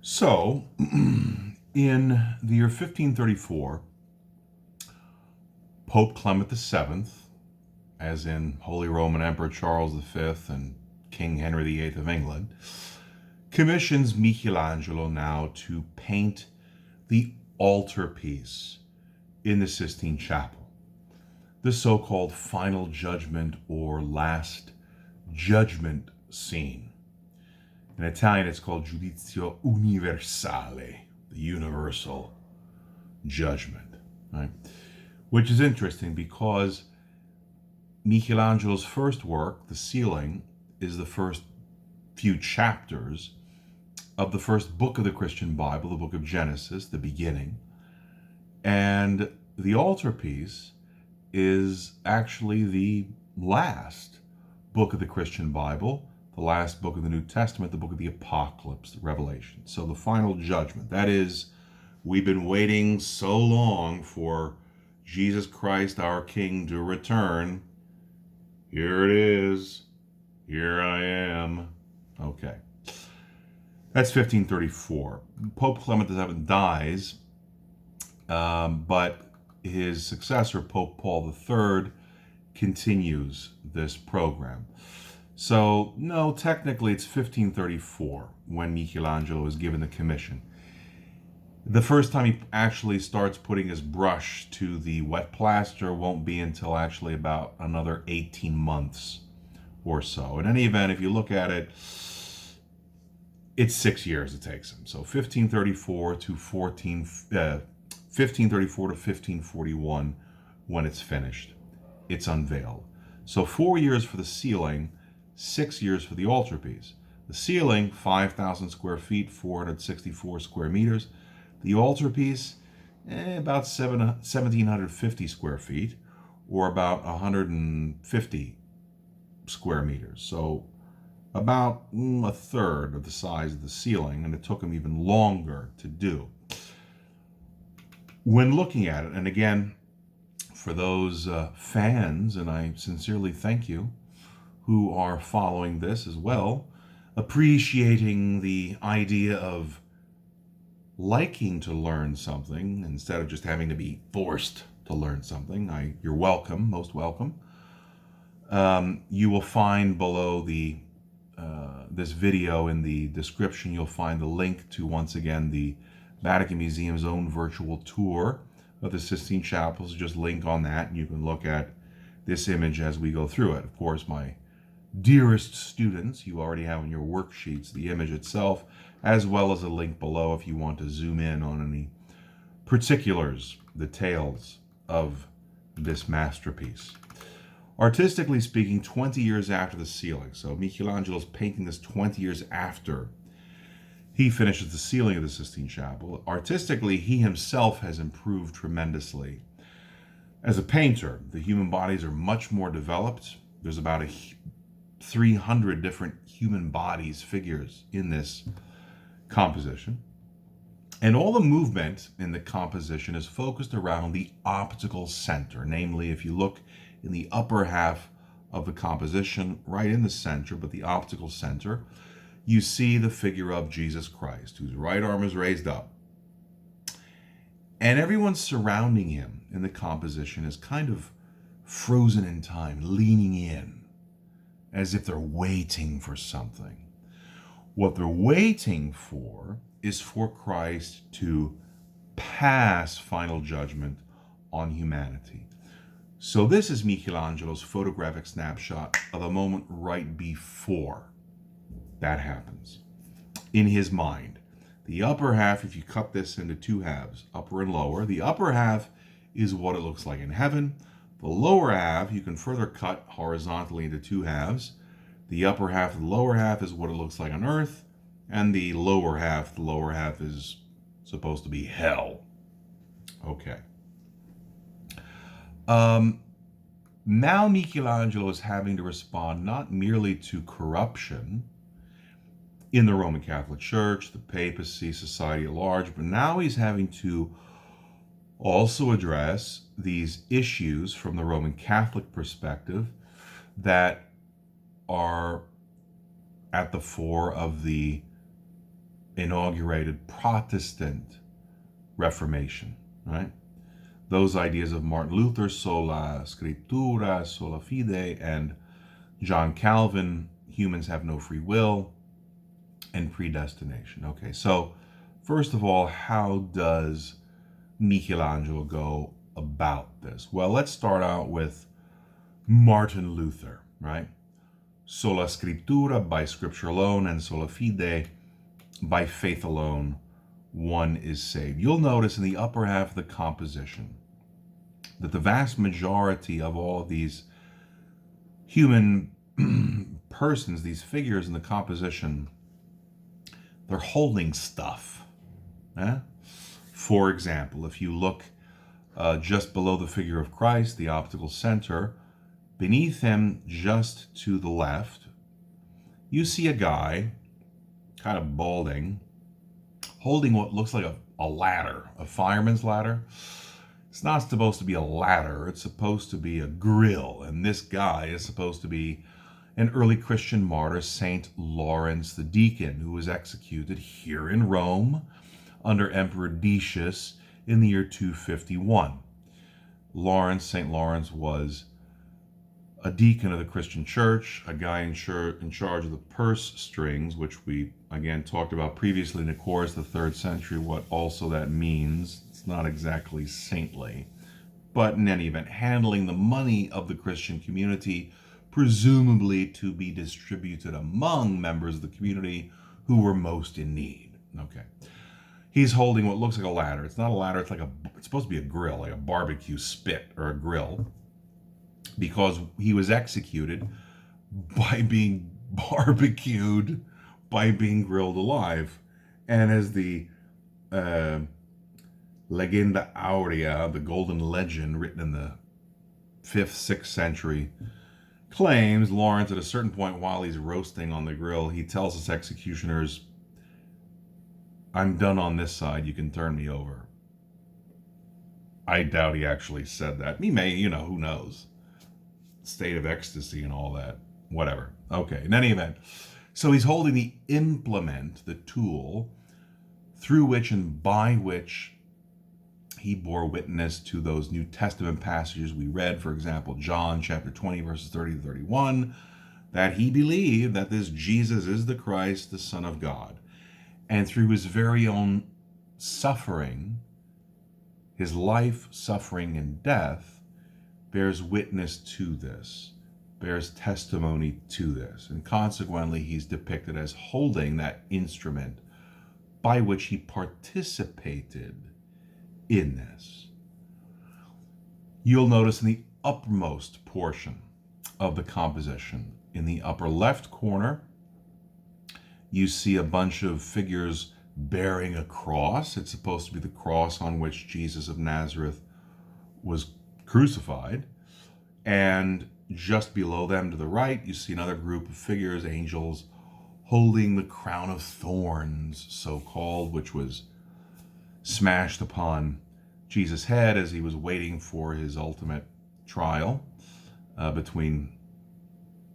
So, in the year 1534, Pope Clement VII, as in Holy Roman Emperor Charles V and King Henry VIII of England, commissions Michelangelo now to paint the altarpiece in the Sistine Chapel, the so-called Final Judgment or Last Judgment scene. In Italian, it's called Giudizio Universale, the universal judgment, right? Which is interesting because Michelangelo's first work, the ceiling, is the first few chapters of the first book of the Christian Bible, the book of Genesis, the beginning. And the altarpiece is actually the last book of the Christian Bible, the last book of the New Testament, the book of the Apocalypse, the Revelation. So the final judgment. That is, we've been waiting so long for Jesus Christ, our King, to return. Here it is. Here I am. Okay. That's 1534. Pope Clement VII dies, but his successor, Pope Paul III, continues this program. So, no, technically it's 1534 when Michelangelo is given the commission. The first time he actually starts putting his brush to the wet plaster won't be until actually about another 18 months or so. In any event, if you look at it, it's 6 years it takes him. So 1534 to 1541 when it's finished. It's unveiled. So 4 years for the ceiling, 6 years for the altarpiece. The ceiling, 5,000 square feet, 464 square meters. The altarpiece, about 1,750 square feet, or about 150 square meters. So about a third of the size of the ceiling, and it took him even longer to do. When looking at it, and again, for those fans, and I sincerely thank you, who are following this as well, appreciating the idea of liking to learn something instead of just having to be forced to learn something, you're welcome, most welcome. You will find below this video in the description, you'll find the link to, once again, the Vatican Museum's own virtual tour of the Sistine Chapel. So just link on that and you can look at this image as we go through it. Of course, my dearest students, you already have in your worksheets the image itself, as well as a link below if you want to zoom in on any particulars, details of this masterpiece. Artistically speaking, 20 years after the ceiling. So Michelangelo's painting this 20 years after he finishes the ceiling of the Sistine Chapel. Artistically, he himself has improved tremendously. As a painter, the human bodies are much more developed. There's about 300 different human bodies, figures in this composition. And all the movement in the composition is focused around the optical center. Namely, if you look in the upper half of the composition, right in the center, but the optical center, you see the figure of Jesus Christ, whose right arm is raised up. And everyone surrounding him in the composition is kind of frozen in time, leaning in, as if they're waiting for something. What they're waiting for is for Christ to pass final judgment on humanity. So this is Michelangelo's photographic snapshot of the moment right before that happens. In his mind, the upper half, if you cut this into two halves, upper and lower, the upper half is what it looks like in heaven. The lower half, you can further cut horizontally into two halves. The upper half and the lower half is what it looks like on earth. And the lower half is supposed to be hell. Okay. Now Michelangelo is having to respond not merely to corruption in the Roman Catholic Church, the Papacy, society at large, but now he's having to also address these issues from the Roman Catholic perspective that are at the fore of the inaugurated Protestant Reformation, right? Those ideas of Martin Luther, sola scriptura, sola fide, and John Calvin, humans have no free will, and predestination. Okay, so first of all, how does Michelangelo go about this? Well, let's start out with Martin Luther, right? Sola scriptura, by scripture alone, and sola fide, by faith alone, one is saved. You'll notice in the upper half of the composition that the vast majority of all of these human persons, these figures in the composition, they're holding stuff. For example, if you look just below the figure of Christ, the optical center, beneath him, just to the left, you see a guy, kind of balding, holding what looks like a ladder, a fireman's ladder. It's not supposed to be a ladder, it's supposed to be a grill, and this guy is supposed to be an early Christian martyr, Saint Lawrence the Deacon, who was executed here in Rome under Emperor Decius in the year 251. St. Lawrence was a deacon of the Christian church, a guy in charge of the purse strings, which we again talked about previously in the course, the 3rd century, what also that means. It's not exactly saintly, but in any event, handling the money of the Christian community, presumably to be distributed among members of the community who were most in need. Okay. He's holding what looks like a ladder. It's not a ladder, it's supposed to be a grill, like a barbecue spit or a grill, because he was executed by being barbecued, by being grilled alive. And as the Legenda Aurea, the golden legend written in the 5th, 6th century, claims, Lawrence, at a certain point while he's roasting on the grill, he tells his executioners, "I'm done on this side, you can turn me over." I doubt he actually said that. He may, who knows? State of ecstasy and all that. Whatever. Okay, in any event. So he's holding the implement, the tool, through which and by which he bore witness to those New Testament passages we read, for example, John chapter 20, verses 30 to 31, that he believed that this Jesus is the Christ, the Son of God. And through his very own suffering, his life, suffering, and death, bears witness to this, bears testimony to this. And consequently, he's depicted as holding that instrument by which he participated in this. You'll notice in the uppermost portion of the composition, in the upper left corner, you see a bunch of figures bearing a cross. It's supposed to be the cross on which Jesus of Nazareth was crucified. And just below them to the right, you see another group of figures, angels, holding the crown of thorns, so-called, which was smashed upon Jesus' head as he was waiting for his ultimate trial between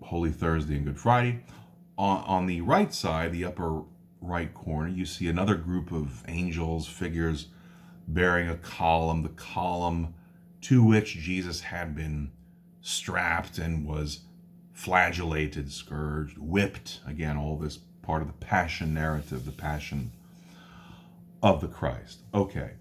Holy Thursday and Good Friday. On the right side, the upper right corner, you see another group of angels, figures bearing a column, the column to which Jesus had been strapped and was flagellated, scourged, whipped. Again, all this part of the passion narrative, the passion of the Christ. Okay,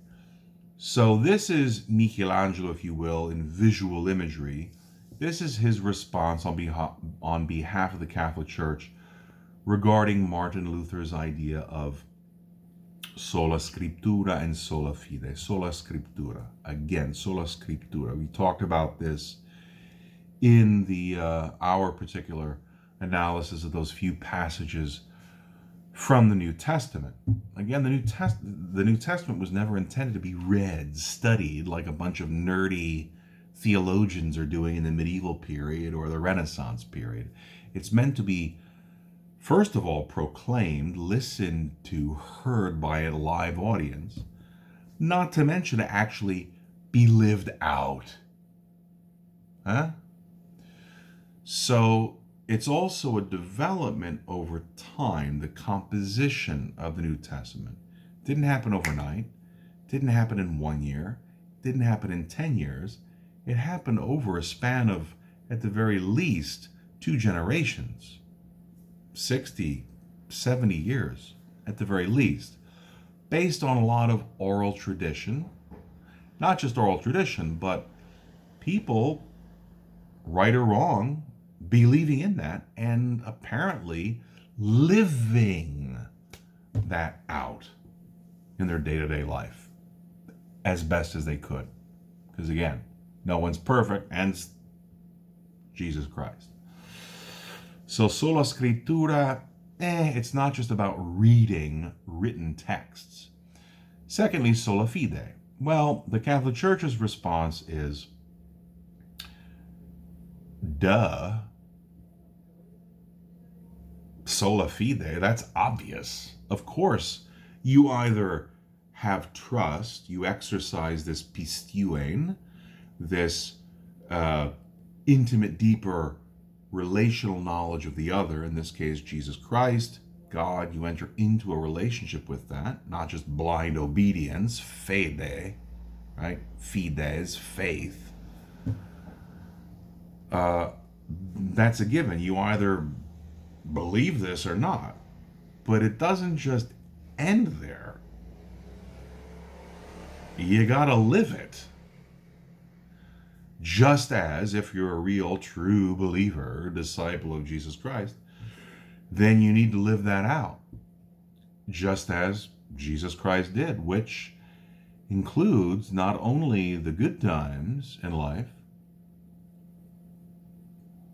so this is Michelangelo, if you will, in visual imagery. This is his response on behalf of the Catholic Church regarding Martin Luther's idea of sola scriptura and sola fide. Sola scriptura. Again, sola scriptura. We talked about this in the our particular analysis of those few passages from the New Testament. Again, the New Testament was never intended to be read, studied like a bunch of nerdy theologians are doing in the medieval period or the Renaissance period. It's meant to be, first of all, proclaimed, listened to, heard by a live audience, not to mention to actually be lived out. So it's also a development over time. The composition of the New Testament didn't happen overnight, didn't happen in 1 year, didn't happen in 10 years. It happened over a span of, at the very least, 2 generations, 60, 70 years at the very least, based on a lot of oral tradition. Not just oral tradition, but people, right or wrong, believing in that and apparently living that out in their day-to-day life as best as they could. Because again, no one's perfect, and Jesus Christ. So sola scriptura, it's not just about reading written texts. Secondly, sola fide. Well, the Catholic Church's response is, duh, sola fide, that's obvious. Of course, you either have trust, you exercise this pisteuein, this intimate, deeper relational knowledge of the other, in this case, Jesus Christ, God. You enter into a relationship with that, not just blind obedience, fide, right? Fides, faith. That's a given. You either believe this or not. But it doesn't just end there. You gotta live it. Just as if you're a real, true believer, disciple of Jesus Christ, then you need to live that out. Just as Jesus Christ did, which includes not only the good times in life,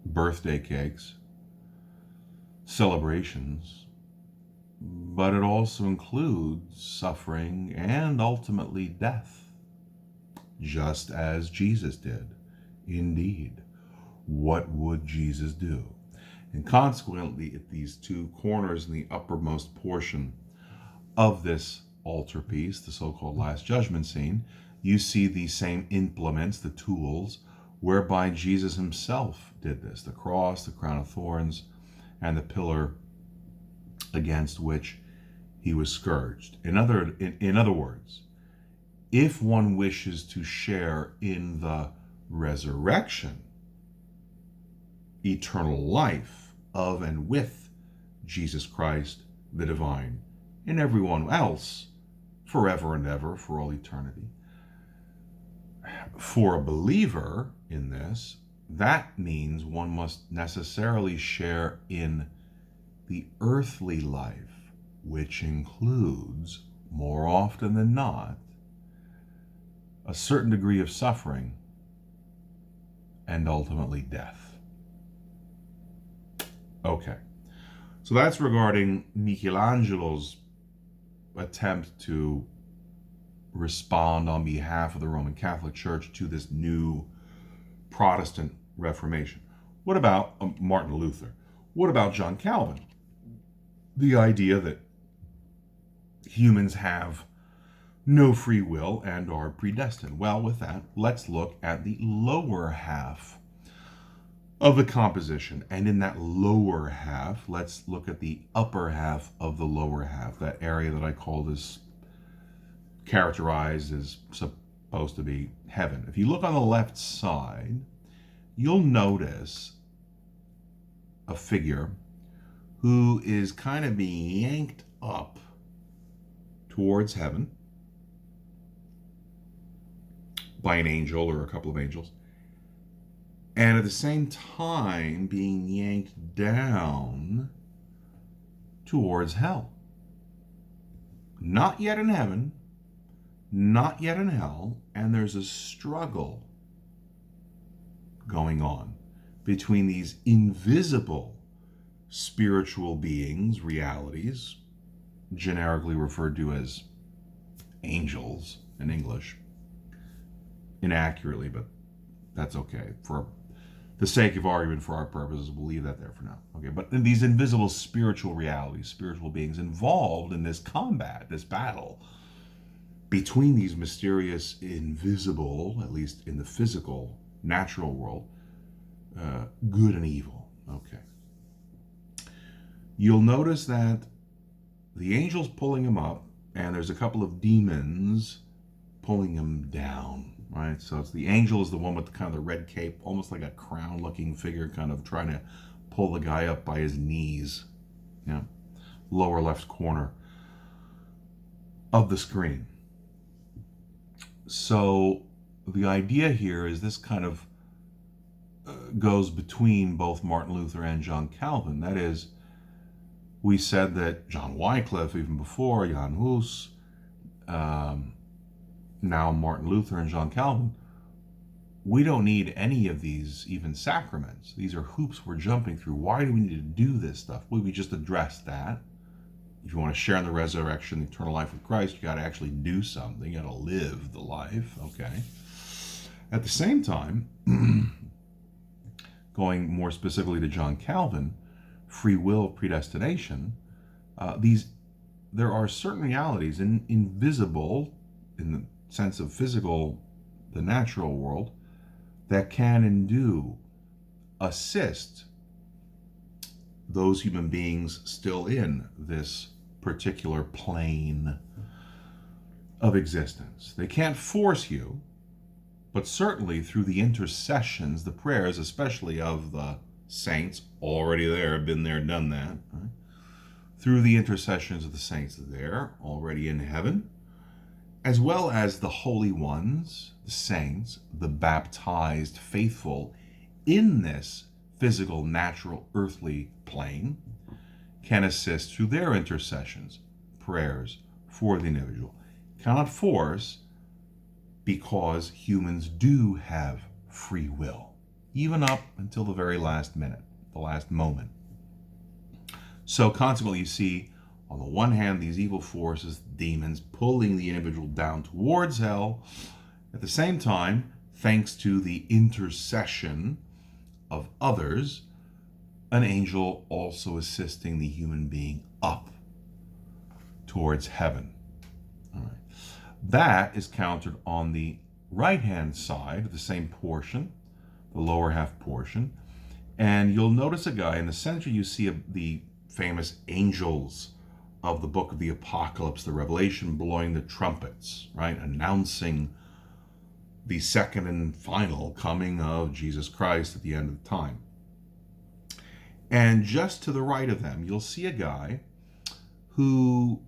birthday cakes, celebrations, but it also includes suffering and ultimately death, just as Jesus did. Indeed, what would Jesus do? And consequently, at these 2 corners in the uppermost portion of this altarpiece, the so-called Last Judgment scene, you see the same implements, the tools, whereby Jesus himself did this: the cross, the crown of thorns, and the pillar against which he was scourged. In other words, if one wishes to share in the resurrection, eternal life of and with Jesus Christ, the divine, and everyone else forever and ever, for all eternity, for a believer in this, that means one must necessarily share in the earthly life, which includes, more often than not, a certain degree of suffering and ultimately death. Okay, so that's regarding Michelangelo's attempt to respond on behalf of the Roman Catholic Church to this new Protestant Reformation. What about Martin Luther? What about John Calvin? The idea that humans have no free will and are predestined. Well, with that, let's look at the lower half of the composition. And in that lower half, let's look at the upper half of the lower half, that area that I call this, characterized as supposed to be heaven. If you look on the left side, you'll notice a figure who is kind of being yanked up towards heaven by an angel or a couple of angels, and at the same time being yanked down towards hell. Not yet in heaven, not yet in hell, and there's a struggle going on between these invisible spiritual beings, realities, generically referred to as angels in English, inaccurately, but that's okay. For the sake of argument, for our purposes, we'll leave that there for now. Okay, but in these invisible spiritual realities, spiritual beings involved in this combat, this battle between these mysterious, invisible, at least in the physical, natural world, good and evil. Okay. you'll notice that the angel's pulling him up, and there's a couple of demons pulling him down, right? So it's the angel is the one with the kind of the red cape, almost like a crown-looking figure, kind of trying to pull the guy up by his knees. Yeah, lower left corner of the screen. So the idea here is this kind of goes between both Martin Luther and John Calvin. That is, we said that John Wycliffe, even before, Jan Hus, now Martin Luther and John Calvin, we don't need any of these even sacraments. These are hoops we're jumping through. Why do we need to do this stuff? Well, we just addressed that. If you want to share in the resurrection, the eternal life with Christ, you got to actually do something. You got to live the life, okay? At the same time, going more specifically to John Calvin, free will, predestination, there are certain realities invisible in the sense of physical, the natural world, that can and do assist those human beings still in this particular plane of existence. They can't force you, but certainly through the intercessions, the prayers, especially of the saints, already there, been there, done that, right? Through the intercessions of the saints there, already in heaven, as well as the holy ones, the saints, the baptized faithful in this physical, natural, earthly plane, can assist through their intercessions, prayers for the individual. Cannot force, because humans do have free will, even up until the very last minute, the last moment. So consequently, you see, on the one hand, these evil forces, demons, pulling the individual down towards hell. At the same time, thanks to the intercession of others, an angel also assisting the human being up towards heaven. All right. That is countered on the right-hand side of the same portion, the lower half portion. And you'll notice a guy in the center. You see the famous angels of the book of the Apocalypse, the Revelation, blowing the trumpets, right? Announcing the second and final coming of Jesus Christ at the end of time. And just to the right of them, you'll see a guy who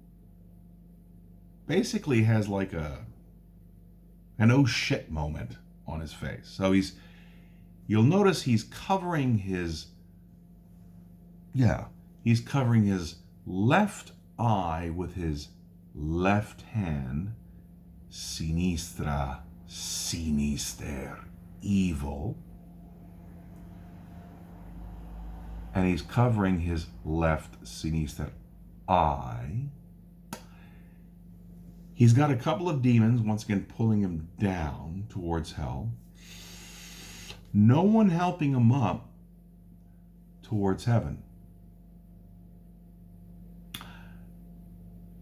basically has like an oh shit moment on his face. So you'll notice he's covering his left eye with his left hand, sinistra, sinister, evil. And he's covering his left sinister eye. He's got a couple of demons, once again, pulling him down towards hell. No one helping him up towards heaven.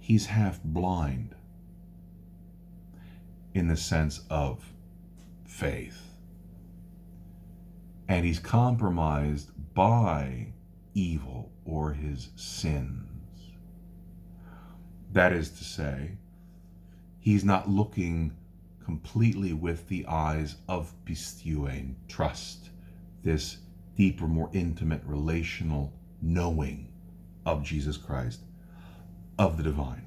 He's half blind in the sense of faith. And he's compromised by evil or his sins. That is to say, he's not looking completely with the eyes of pistue, trust, this deeper, more intimate, relational knowing of Jesus Christ, of the divine.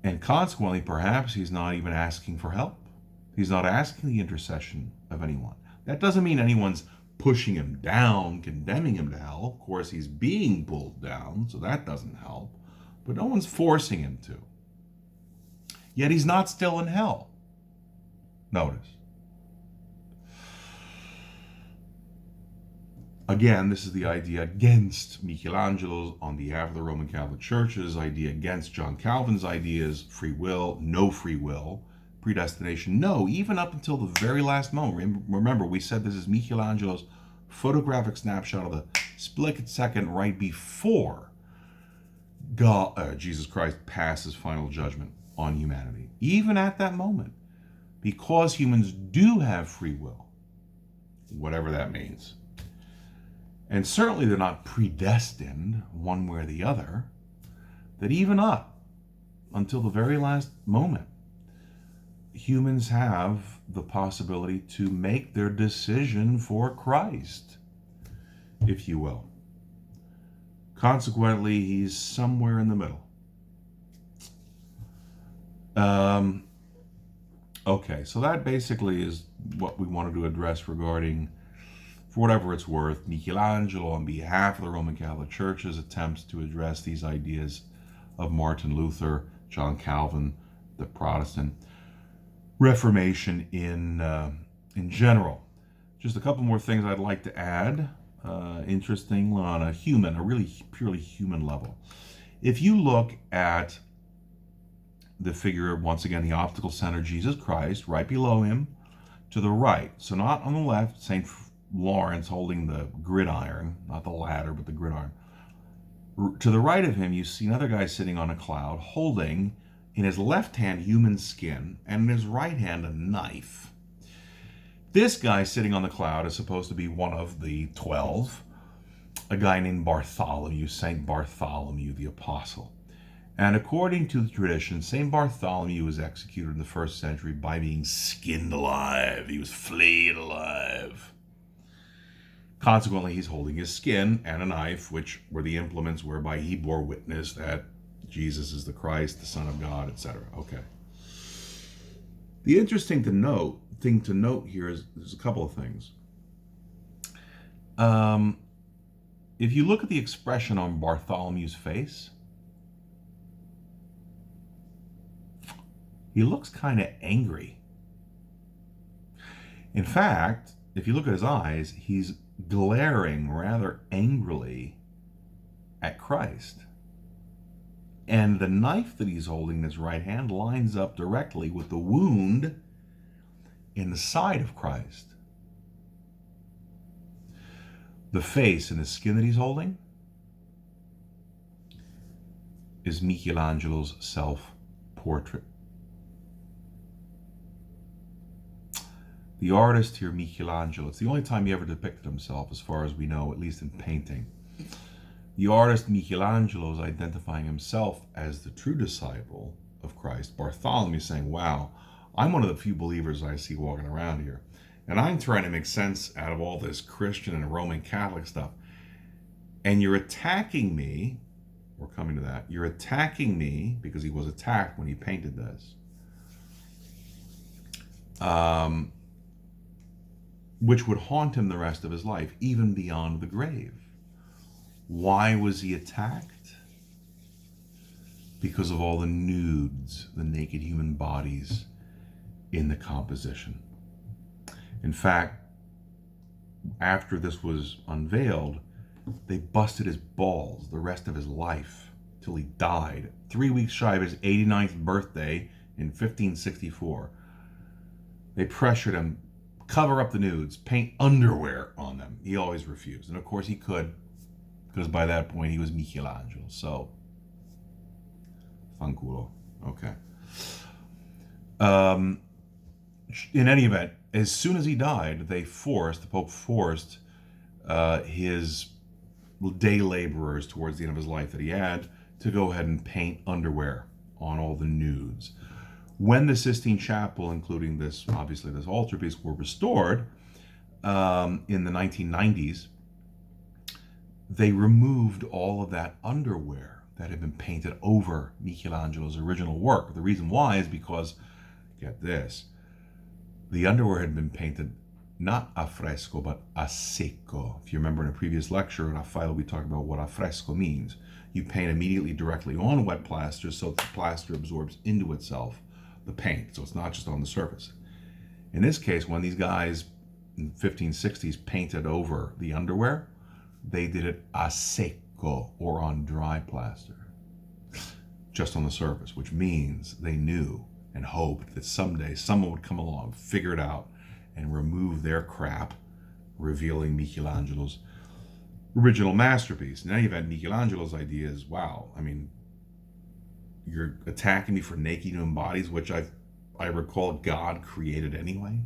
And consequently, perhaps he's not even asking for help. He's not asking the intercession of anyone. That doesn't mean anyone's pushing him down, condemning him to hell. Of course, he's being pulled down, so that doesn't help. But no one's forcing him to. Yet he's not still in hell. Notice. Again, this is the idea against Michelangelo's, on behalf of the Roman Catholic Church's idea, against John Calvin's ideas, free will, no free will, predestination, no, even up until the very last moment. Remember, we said this is Michelangelo's photographic snapshot of the split second right before Jesus Christ passes final judgment on humanity. Even at that moment, because humans do have free will, whatever that means. and certainly they're not predestined one way or the other, that even up until the very last moment, humans have the possibility to make their decision for Christ, if you will. Consequently, he's somewhere in the middle. Okay, so that basically is what we wanted to address regarding, for whatever it's worth, Michelangelo on behalf of the Roman Catholic Church's attempts to address these ideas of Martin Luther, John Calvin, the Protestant Reformation in general. Just a couple more things I'd like to add, interesting on a really purely human level. If you look at the figure, once again, the optical center, Jesus Christ, right below him, to the right, so not on the left, St. Lawrence holding the gridiron, not the ladder, but the gridiron. To the right of him, you see another guy sitting on a cloud, holding in his left hand human skin, and in his right hand a knife. This guy sitting on the cloud is supposed to be one of the 12, a guy named Bartholomew, St. Bartholomew the Apostle. And according to the tradition, St. Bartholomew was executed in the 1st century by being skinned alive. He was flayed alive. Consequently, he's holding his skin and a knife, which were the implements whereby he bore witness that Jesus is the Christ, the Son of God, etc. Okay. The interesting thing to note here is there's a couple of things. If you look at the expression on Bartholomew's face, he looks kind of angry. In fact, if you look at his eyes, he's glaring rather angrily at Christ. And the knife that he's holding in his right hand lines up directly with the wound in the side of Christ. The face and the skin that he's holding is Michelangelo's self-portrait. The artist here, Michelangelo, it's the only time he ever depicted himself, as far as we know, at least in painting. The artist Michelangelo is identifying himself as the true disciple of Christ. Bartholomew is saying, wow, I'm one of the few believers I see walking around here. And I'm trying to make sense out of all this Christian and Roman Catholic stuff. And you're attacking me, we're coming to that, you're attacking me, because he was attacked when he painted this, which would haunt him the rest of his life, even beyond the grave. Why was he attacked? Because of all the nudes, the naked human bodies in the composition. In fact, after this was unveiled, they busted his balls the rest of his life till he died, 3 weeks shy of his 89th birthday in 1564. They pressured him, cover up the nudes, paint underwear on them. He always refused. And of course he could, because by that point he was Michelangelo. So, fanculo. Okay. In any event, as soon as he died, the Pope forced his day laborers towards the end of his life that he had to go ahead and paint underwear on all the nudes. When the Sistine Chapel, including this, obviously this altarpiece, were restored in the 1990s, they removed all of that underwear that had been painted over Michelangelo's original work. The reason why is because, get this, the underwear had been painted not a fresco, but a secco. If you remember in a previous lecture in Raphael, we talked about what a fresco means. You paint immediately directly on wet plaster so that the plaster absorbs into itself the paint, so it's not just on the surface. In this case, when these guys in the 1560s painted over the underwear, they did it a secco, or on dry plaster, just on the surface, which means they knew and hoped that someday someone would come along, figure it out, and remove their crap, revealing Michelangelo's original masterpiece. In any event, Michelangelo's idea is, wow, I mean, you're attacking me for naked human bodies, which I recall God created anyway?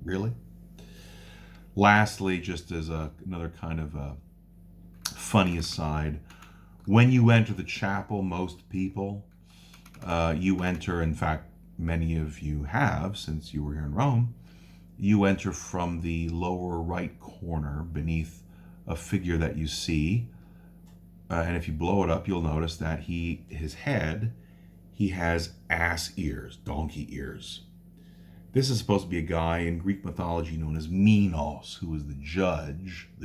Really? Lastly, just as another kind of funny aside. When you enter the chapel, most people, you enter, in fact, many of you have since you were here in Rome, you enter from the lower right corner beneath a figure that you see. And if you blow it up, you'll notice that his head, he has ass ears, donkey ears. This is supposed to be a guy in Greek mythology known as Minos, who is the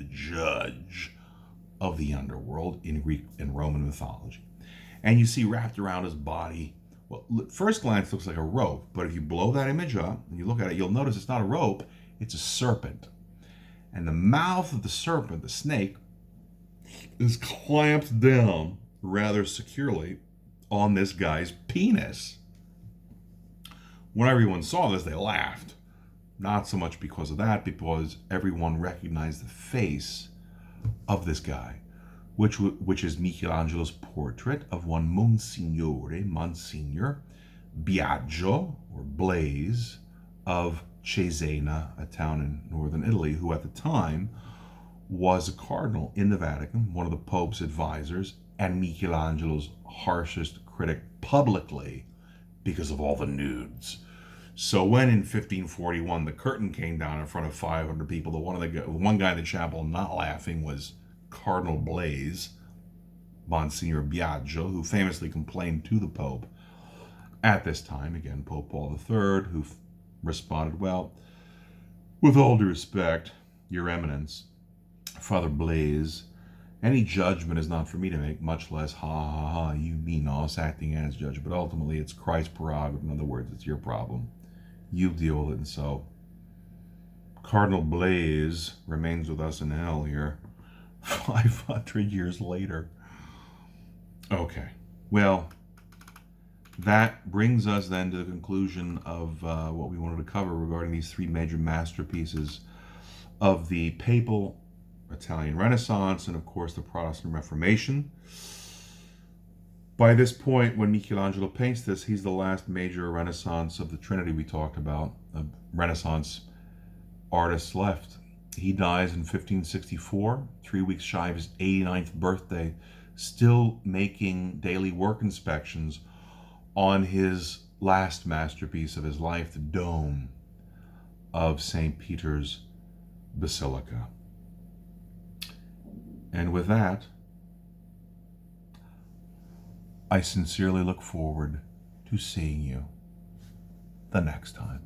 judge of the underworld in Greek and Roman mythology. And you see wrapped around his body, well, at first glance looks like a rope, but if you blow that image up and you look at it, you'll notice it's not a rope, it's a serpent. And the mouth of the serpent, the snake, is clamped down rather securely on this guy's penis. When everyone saw this, they laughed. Not so much because of that, because everyone recognized the face of this guy, which is Michelangelo's portrait of one Monsignor Biagio, or Blaise, of Cesena, a town in northern Italy, who at the time was a cardinal in the Vatican, one of the Pope's advisors, and Michelangelo's harshest critic publicly because of all the nudes. So when in 1541 the curtain came down in front of 500 people, the one guy in the chapel not laughing was Cardinal Blaise, Monsignor Biagio, who famously complained to the Pope at this time, again, Pope Paul III, who responded, well, with all due respect, Your Eminence, Father Blaise, any judgment is not for me to make, much less, ha ha ha, you Minos acting as judge, but ultimately it's Christ's prerogative. In other words, it's your problem. You deal with it. And so Cardinal Blaise remains with us in hell here 500 years later. Okay, well, that brings us then to the conclusion of what we wanted to cover regarding these three major masterpieces of the Papal Italian Renaissance and, of course, the Protestant Reformation. By this point, when Michelangelo paints this, he's the last major Renaissance of the Trinity we talked about, of Renaissance artists left. He dies in 1564, 3 weeks shy of his 89th birthday, still making daily work inspections on his last masterpiece of his life, the dome of St. Peter's Basilica. And with that, I sincerely look forward to seeing you the next time.